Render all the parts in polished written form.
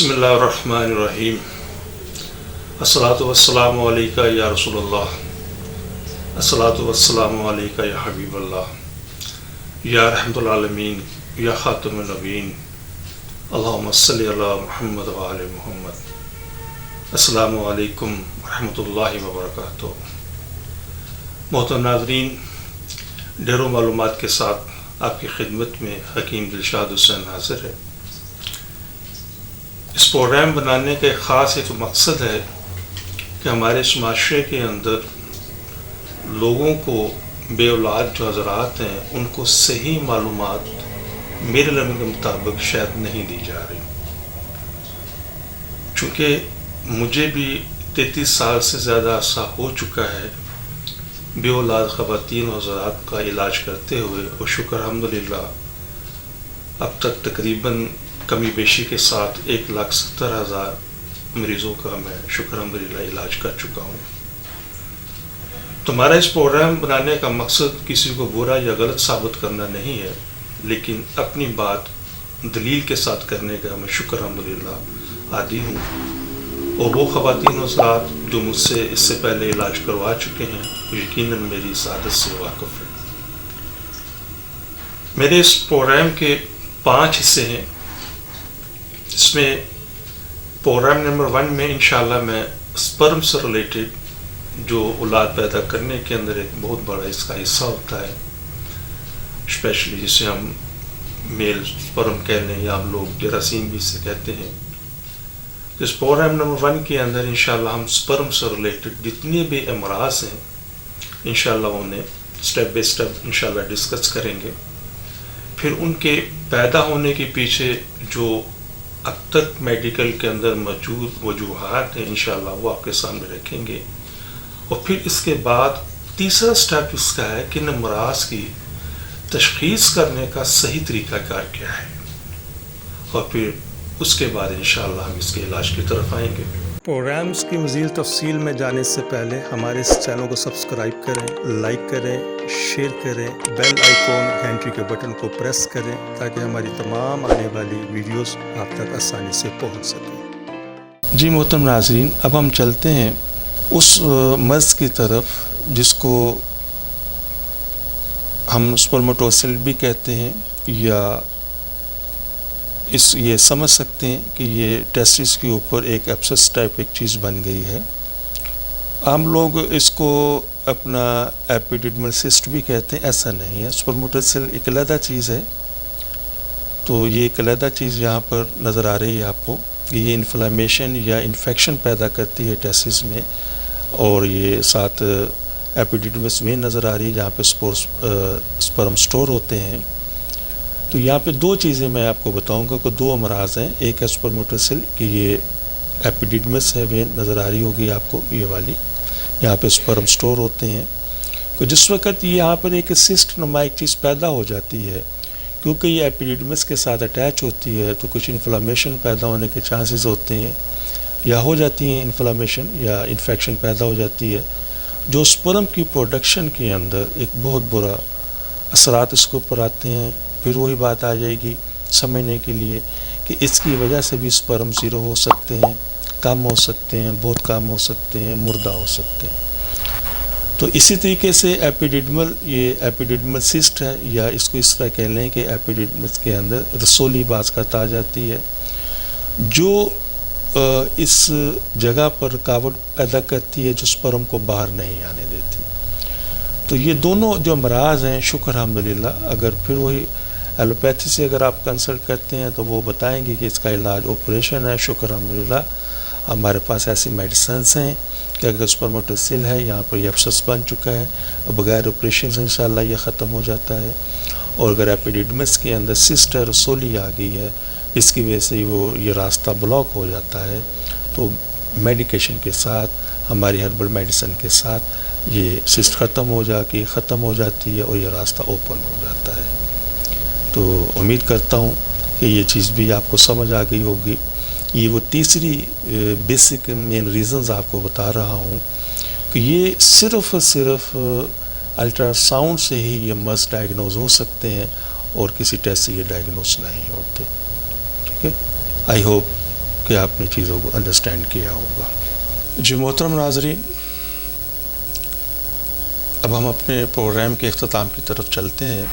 بسم اللہ الرحمن الرحیم الصلاۃ والسلام علیکہ یا رسول اللہ الصلاۃ والسلام علیکہ یا حبیب اللہ یا رحمت العالمین یا خاتم النبیین اللہم صلی علی محمد وعلی محمد۔ السلام علیکم ورحمۃ اللہ وبرکاتہ۔ محترم ناظرین، ڈھیر و معلومات کے ساتھ آپ کی خدمت میں حکیم دلشاد حسین حاضر ہے۔ اس پروگرام بنانے کا ایک خاص ایک مقصد ہے کہ ہمارے اس معاشرے کے اندر لوگوں کو، بے اولاد جو حضرات ہیں، ان کو صحیح معلومات میرے علم کے مطابق شاید نہیں دی جا رہی۔ چونکہ مجھے بھی 33 سال سے زیادہ عرصہ ہو چکا ہے بے اولاد خواتین و حضرات کا علاج کرتے ہوئے، اور شکر الحمدللہ اب تک تقریباً کمی بیشی کے ساتھ 1,70,000 مریضوں کا میں شکر الحمدللہ علاج کر چکا ہوں۔ تو ہمارا اس پروگرام بنانے کا مقصد کسی کو برا یا غلط ثابت کرنا نہیں ہے، لیکن اپنی بات دلیل کے ساتھ کرنے کا میں شکر الحمدللہ عادی ہوں، اور وہ خواتین و حضرات جو مجھ سے اس سے پہلے علاج کروا چکے ہیں یقیناً میری سعادت سے واقف ہیں۔ میرے اس پروگرام کے 5 حصے ہیں، جس میں پروگرام نمبر 1 میں انشاءاللہ میں سپرم سے ریلیٹڈ جو اولاد پیدا کرنے کے اندر ایک بہت بڑا اس کا حصہ ہوتا ہے، اسپیشلی جسے ہم میل سپرم کہہ لیں یا ہم لوگ جراثیم بھی سے کہتے ہیں۔ اس پروگرام نمبر 1 کے اندر انشاءاللہ ہم سپرم سے ریلیٹڈ جتنے بھی امراض ہیں انشاءاللہ انہیں سٹیپ بائی سٹیپ انشاءاللہ ڈسکس کریں گے۔ پھر ان کے پیدا ہونے کے پیچھے جو اب تک میڈیکل کے اندر موجود وجوہات ہیں انشاءاللہ وہ آپ کے سامنے رکھیں گے، اور پھر اس کے بعد تیسرا سٹیپ اس کا ہے کہ ان امراض کی تشخیص کرنے کا صحیح طریقہ کار کیا ہے، اور پھر اس کے بعد انشاءاللہ ہم اس کے علاج کی طرف آئیں گے۔ پروگرامز کی مزید تفصیل میں جانے سے پہلے ہمارے اس چینل کو سبسکرائب کریں، لائک کریں، شیئر کریں، بیل آئیکن گھنٹی کے بٹن کو پریس کریں تاکہ ہماری تمام آنے والی ویڈیوز آپ تک آسانی سے پہنچ سکیں۔ جی محترم ناظرین، اب ہم چلتے ہیں اس مرض کی طرف جس کو ہم سپرمٹوسل بھی کہتے ہیں، یا یہ سمجھ سکتے ہیں کہ یہ ٹیسٹس کے اوپر ایک ایبسس ٹائپ ایک چیز بن گئی ہے۔ عام لوگ اس کو اپنا ایپیڈیڈمل سسٹ بھی کہتے ہیں، ایسا نہیں ہے۔ سپرمٹوسل ایک علیحدہ چیز ہے، تو یہ ایک علیحدہ چیز یہاں پر نظر آ رہی ہے آپ کو کہ یہ انفلامیشن یا انفیکشن پیدا کرتی ہے ٹیسٹس میں، اور یہ ساتھ ایپیڈیڈمس میں نظر آ رہی ہے جہاں پہ سپرم سٹور ہوتے ہیں۔ تو یہاں پہ 2 چیزیں میں آپ کو بتاؤں گا کہ 2 امراض ہیں۔ ایک ہے سپرمٹوسل کہ یہ ایپیڈیڈمس ہے، وین نظر آ رہی ہوگی آپ کو، یہ والی یہاں پہ سپرم سٹور ہوتے ہیں، کہ جس وقت یہاں پر ایک سسٹ نما ایک چیز پیدا ہو جاتی ہے، کیونکہ یہ ایپیڈیڈمس کے ساتھ اٹیچ ہوتی ہے تو کچھ انفلاممیشن پیدا ہونے کے چانسز ہوتے ہیں، یا ہو جاتی ہیں انفلاممیشن یا انفیکشن پیدا ہو جاتی ہے، جو سپرم کی پروڈکشن کے اندر ایک بہت برا اثرات اس کے اوپر آتے ہیں۔ پھر وہی بات آ جائے گی سمجھنے کے لیے کہ اس کی وجہ سے بھی سپرم زیرو ہو سکتے ہیں، کم ہو سکتے ہیں، بہت کم ہو سکتے ہیں، مردہ ہو سکتے ہیں۔ تو اسی طریقے سے یہ ایپیڈیڈمل سسٹ ہے، یا اس کو اس طرح کہہ لیں کہ ایپیڈیڈمس کے اندر رسولی بعض کا آ جاتی ہے، جو اس جگہ پر رکاوٹ پیدا کرتی ہے، جو سپرم کو باہر نہیں آنے دیتی۔ تو یہ دونوں جو امراض ہیں شکر الحمدللہ، اگر پھر وہی ایلوپیتھی سے اگر آپ کنسلٹ کرتے ہیں تو وہ بتائیں گے کہ اس کا علاج آپریشن ہے۔ شکر الحمدللہ ہمارے پاس ایسی میڈیسنس ہیں کہ اگر سپرمٹوسل ہے، یہاں پر یہ ایبسس بن چکا ہے، بغیر آپریشن سے انشاءاللہ یہ ختم ہو جاتا ہے، اور اگر ایپیڈیڈمس کے اندر سسٹ ہے، رسولی آ گئی ہے، اس کی وجہ سے یہ راستہ بلاک ہو جاتا ہے، تو میڈیکیشن کے ساتھ، ہماری ہربل میڈیسن کے ساتھ یہ سسٹ ختم ہو جاتی ہے اور یہ راستہ اوپن ہو جاتا ہے۔ تو امید کرتا ہوں کہ یہ چیز بھی آپ کو سمجھ آ گئی ہوگی۔ یہ وہ تیسری بیسک مین ریزنز آپ کو بتا رہا ہوں کہ یہ صرف الٹرا ساؤنڈ سے ہی یہ مرض ڈائگنوز ہو سکتے ہیں، اور کسی ٹیسٹ سے یہ ڈائگنوز نہیں ہوتے۔ ٹھیک ہے، آئی ہوپ کہ آپ نے چیزوں کو انڈرسٹینڈ کیا ہوگا۔ جی محترم ناظرین، اب ہم اپنے پروگرام کے اختتام کی طرف چلتے ہیں۔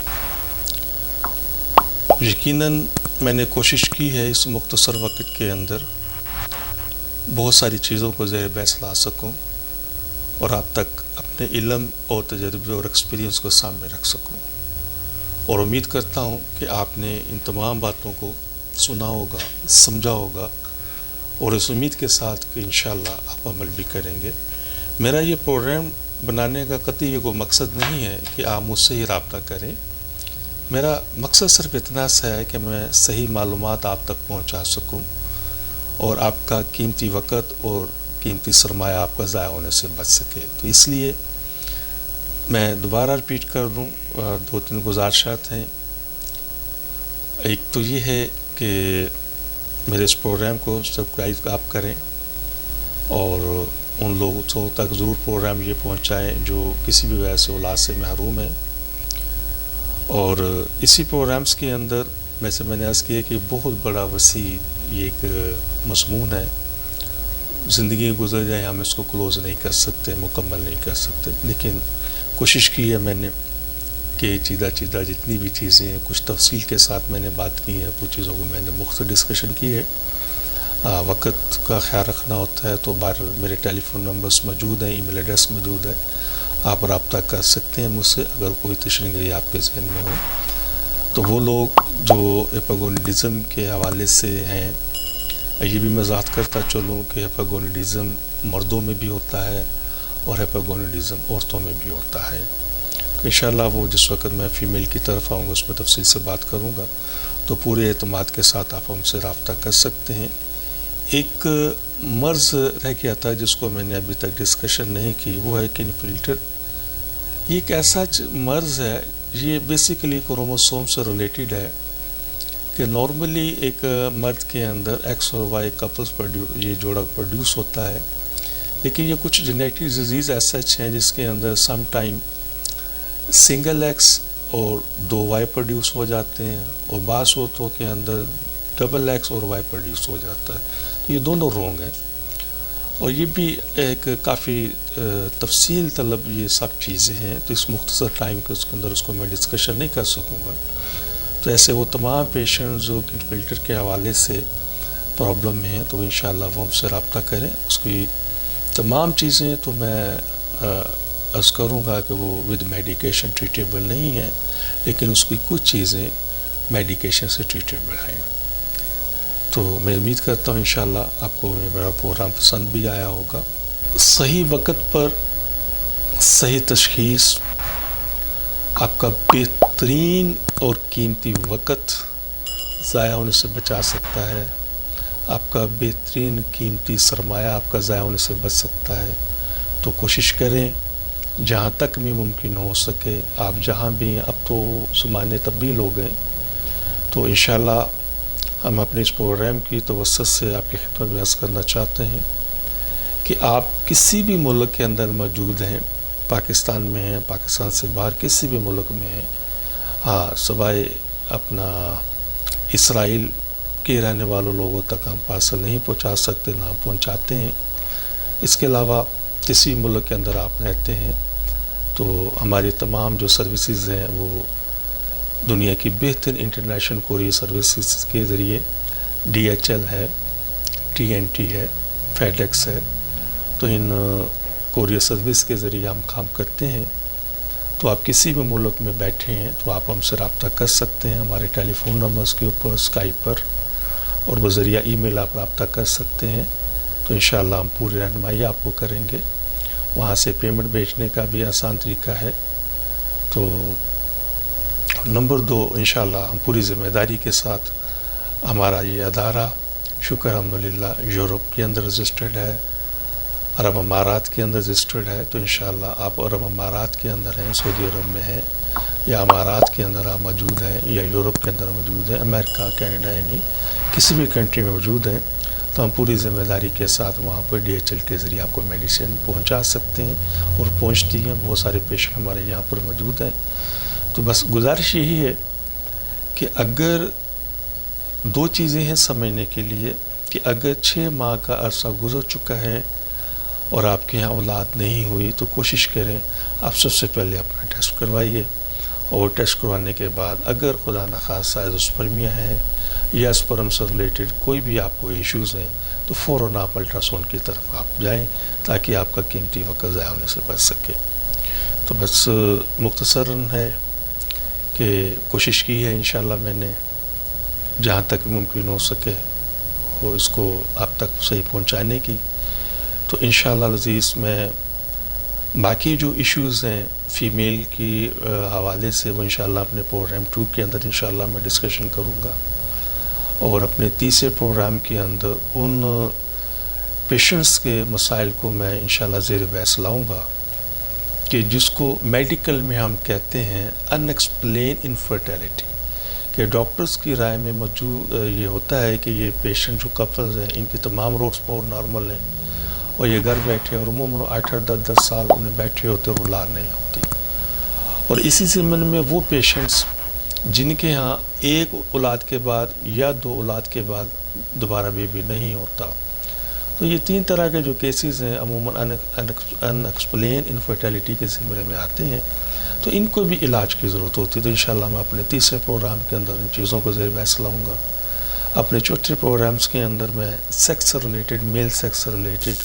یقیناً میں نے کوشش کی ہے اس مختصر وقت کے اندر بہت ساری چیزوں کو زیر بحث لا سکوں اور آپ تک اپنے علم اور تجربے اور ایکسپیرینس کو سامنے رکھ سکوں، اور امید کرتا ہوں کہ آپ نے ان تمام باتوں کو سنا ہوگا، سمجھا ہوگا، اور اس امید کے ساتھ کہ انشاءاللہ آپ عمل بھی کریں گے۔ میرا یہ پروگرام بنانے کا قطعی کوئی مقصد نہیں ہے کہ آپ مجھ سے ہی رابطہ کریں۔ میرا مقصد صرف اتنا سا ہے کہ میں صحیح معلومات آپ تک پہنچا سکوں اور آپ کا قیمتی وقت اور قیمتی سرمایہ آپ کا ضائع ہونے سے بچ سکے۔ تو اس لیے میں دوبارہ ریپیٹ کر دوں، 2-3 گزارشات ہیں۔ ایک تو یہ ہے کہ میرے اس پروگرام کو سبسکرائب آپ کریں اور ان لوگوں تک ضرور پروگرام یہ پہنچائیں جو کسی بھی وجہ سے اولاد سے محروم ہیں۔ اور اسی پروگرامز کے اندر ویسے میں نے عرض کیا کہ بہت بڑا وسیع یہ ایک مضمون ہے، زندگی گزر جائے ہم اس کو کلوز نہیں کر سکتے، مکمل نہیں کر سکتے، لیکن کوشش کی ہے میں نے کہ چیدہ جتنی بھی چیزیں ہیں کچھ تفصیل کے ساتھ میں نے بات کی ہے، کچھ چیزوں کو میں نے مختصر ڈسکشن کی ہے۔ وقت کا خیال رکھنا ہوتا ہے تو باہر میرے ٹیلی فون نمبرز موجود ہیں، ای میل ایڈریس موجود ہے، آپ رابطہ کر سکتے ہیں مجھ سے اگر کوئی تشریح آپ کے ذہن میں ہو۔ تو وہ لوگ جو ایپاگونیڈزم کے حوالے سے ہیں، یہ بھی میں ذات کرتا چلوں کہ ایپاگونیڈزم مردوں میں بھی ہوتا ہے اور ایپاگونیڈزم عورتوں میں بھی ہوتا ہے۔ تو انشاءاللہ وہ جس وقت میں فیمیل کی طرف آؤں گا اس میں تفصیل سے بات کروں گا، تو پورے اعتماد کے ساتھ آپ ہم سے رابطہ کر سکتے ہیں۔ ایک مرض رہ گیا تھا جس کو میں نے ابھی تک ڈسکشن نہیں کی، وہ ہے کلینفلٹر۔ یہ ایک ایسا مرض ہے، یہ بیسیکلی کروموسوم سے ریلیٹڈ ہے کہ نارملی ایک مرد کے اندر ایکس اور وائی کپلز یہ جوڑا پروڈیوس ہوتا ہے، لیکن یہ کچھ جینیٹک ڈیزیز ایسا ہیں جس کے اندر سم ٹائم سنگل ایکس اور 2 وائی پروڈیوس ہو جاتے ہیں، اور بعض صورتوں کے اندر ڈبل ایکس اور وائی پروڈیوس ہو جاتا ہے۔ تو یہ دونوں رونگ ہیں، اور یہ بھی ایک کافی تفصیل طلب یہ سب چیزیں ہیں، تو اس مختصر ٹائم کے اس کے اندر اس کو میں ڈسکشن نہیں کر سکوں گا۔ تو ایسے وہ تمام پیشنٹ جو کلینفلٹر کے حوالے سے پرابلم میں ہیں تو انشاءاللہ وہ ہم سے رابطہ کریں۔ اس کی تمام چیزیں تو میں عرض کروں گا کہ وہ ود میڈیکیشن ٹریٹیبل نہیں ہیں، لیکن اس کی کچھ چیزیں میڈیکیشن سے ٹریٹیبل ہیں۔ تو میں امید کرتا ہوں انشاءاللہ آپ کو میرا پروگرام پسند بھی آیا ہوگا۔ صحیح وقت پر صحیح تشخیص آپ کا بہترین اور قیمتی وقت ضائع ہونے سے بچا سکتا ہے، آپ کا بہترین قیمتی سرمایہ آپ کا ضائع ہونے سے بچ سکتا ہے۔ تو کوشش کریں جہاں تک بھی ممکن ہو سکے، آپ جہاں بھی ہیں، اب تو زمانے تبدیل ہو گئے، تو انشاءاللہ ہم اپنے اس پروگرام کی توسط سے آپ کی خدمت میں عرض کرنا چاہتے ہیں کہ آپ کسی بھی ملک کے اندر موجود ہیں، پاکستان میں ہیں، پاکستان سے باہر کسی بھی ملک میں ہیں، ہاں سوائے اپنا اسرائیل کے رہنے والوں لوگوں تک ہم پارسل نہیں پہنچا سکتے، نہ پہنچاتے ہیں۔ اس کے علاوہ کسی ملک کے اندر آپ رہتے ہیں تو ہماری تمام جو سروسز ہیں وہ دنیا کی بہترین انٹرنیشنل کوریئر سروسز کے ذریعے DHL ہے، TNT ہے، FedEx ہے، تو ان کوریئر سروس کے ذریعے ہم کام کرتے ہیں۔ تو آپ کسی بھی ملک میں بیٹھے ہیں تو آپ ہم سے رابطہ کر سکتے ہیں ہمارے ٹیلی فون نمبرز کے اوپر، اسکائپ پر، اور بذریعہ ای میل آپ رابطہ کر سکتے ہیں۔ تو انشاءاللہ ہم پوری رہنمائی آپ کو کریں گے۔ وہاں سے پیمنٹ بھیجنے کا بھی آسان طریقہ ہے۔ تو نمبر 2، انشاءاللہ ہم پوری ذمہ داری کے ساتھ، ہمارا یہ ادارہ شکر الحمدللہ یورپ کے اندر رجسٹرڈ ہے، عرب امارات کے اندر رجسٹرڈ ہے۔ تو انشاءاللہ آپ عرب امارات کے اندر ہیں، سعودی عرب میں ہیں، یا امارات کے اندر آپ موجود ہیں، یا یورپ کے اندر موجود ہیں، امریکہ، کینیڈا، یعنی کسی بھی کنٹری میں موجود ہیں، تو ہم پوری ذمہ داری کے ساتھ وہاں پر DHL کے ذریعے آپ کو میڈیسن پہنچا سکتے ہیں، اور پہنچتی ہیں۔ بہت سارے پیشنٹ ہمارے یہاں پر موجود ہیں۔ تو بس گزارش یہی ہے کہ اگر 2 چیزیں ہیں سمجھنے کے لیے، کہ اگر 6 ماہ کا عرصہ گزر چکا ہے اور آپ کے یہاں اولاد نہیں ہوئی تو کوشش کریں آپ سب سے پہلے اپنا ٹیسٹ کروائیے، اور ٹیسٹ کروانے کے بعد اگر خدا نخواستہ ایزوسپرمیا ہے یا اسپرم سے ریلیٹڈ کوئی بھی آپ کو ایشوز ہیں تو فوراً آپ الٹرا ساؤنڈ کی طرف آپ جائیں تاکہ آپ کا قیمتی وقت ضائع ہونے سے بچ سکے۔ تو بس مختصراً ہے کہ کوشش کی ہے انشاءاللہ میں نے جہاں تک ممکن ہو سکے وہ اس کو آپ تک صحیح پہنچانے کی۔ تو انشاءاللہ العزیز میں باقی جو ایشوز ہیں فیمیل کی حوالے سے وہ انشاءاللہ اپنے پروگرام 2 کے اندر انشاءاللہ میں ڈسکشن کروں گا، اور اپنے تیسرے پروگرام کے اندر ان پیشنٹس کے مسائل کو میں انشاءاللہ زیر بحث لاؤں گا کہ جس کو میڈیکل میں ہم کہتے ہیں ان ایکسپلین انفرٹیلٹی، کہ ڈاکٹرز کی رائے میں موجود یہ ہوتا ہے کہ یہ پیشنٹ جو کپلز ہیں ان کی تمام روٹس بہت نارمل ہیں اور یہ گھر بیٹھے اور عموماً 8-10 سال انہیں بیٹھے ہوتے اور اولاد نہیں ہوتی، اور اسی ضمن میں وہ پیشنٹس جن کے ہاں ایک اولاد کے بعد یا 2 اولاد کے بعد دوبارہ بیبی نہیں ہوتا، تو یہ 3 طرح کے جو کیسز ہیں عموماً ان ایکسپلین انفرٹیلٹی کے زمرے میں آتے ہیں، تو ان کو بھی علاج کی ضرورت ہوتی ہے۔ تو انشاءاللہ میں اپنے تیسرے پروگرام کے اندر ان چیزوں کو زیر بحث لاؤں گا۔ اپنے چوتھے پروگرامز کے اندر میں سیکس سے ریلیٹڈ، میل سیکس سے ریلیٹڈ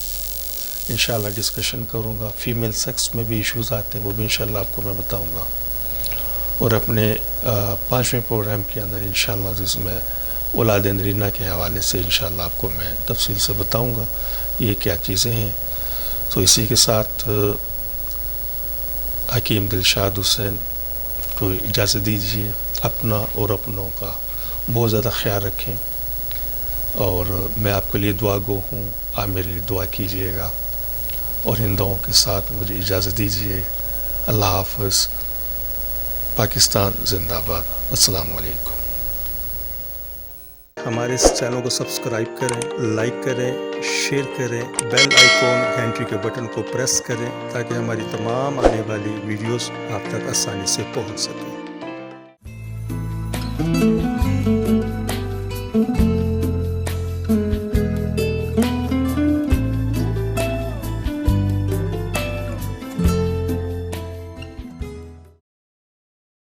انشاءاللہ ڈسکشن کروں گا۔ فیمیل سیکس میں بھی ایشوز آتے ہیں، وہ بھی انشاءاللہ آپ کو میں بتاؤں گا، اور اپنے 5ویں پروگرام کے اندر انشاءاللہ عزیز میں اولاد نرینہ کے حوالے سے انشاءاللہ آپ کو میں تفصیل سے بتاؤں گا یہ کیا چیزیں ہیں۔ تو اسی کے ساتھ حکیم دلشاد حسین کو اجازت دیجیے، اپنا اور اپنوں کا بہت زیادہ خیال رکھیں، اور میں آپ کے لیے دعا گو ہوں، آپ میرے لیے دعا کیجیے گا، اور ان دعاؤں کے ساتھ مجھے اجازت دیجیے۔ اللہ حافظ۔ پاکستان زندہ باد۔ السلام علیکم۔ ہمارے اس چینل کو سبسکرائب کریں، لائک کریں، شیئر کریں، بیل آئیکن گھنٹی کے بٹن کو پریس کریں تاکہ ہماری تمام آنے والی ویڈیوز آپ تک آسانی سے پہنچ سکیں۔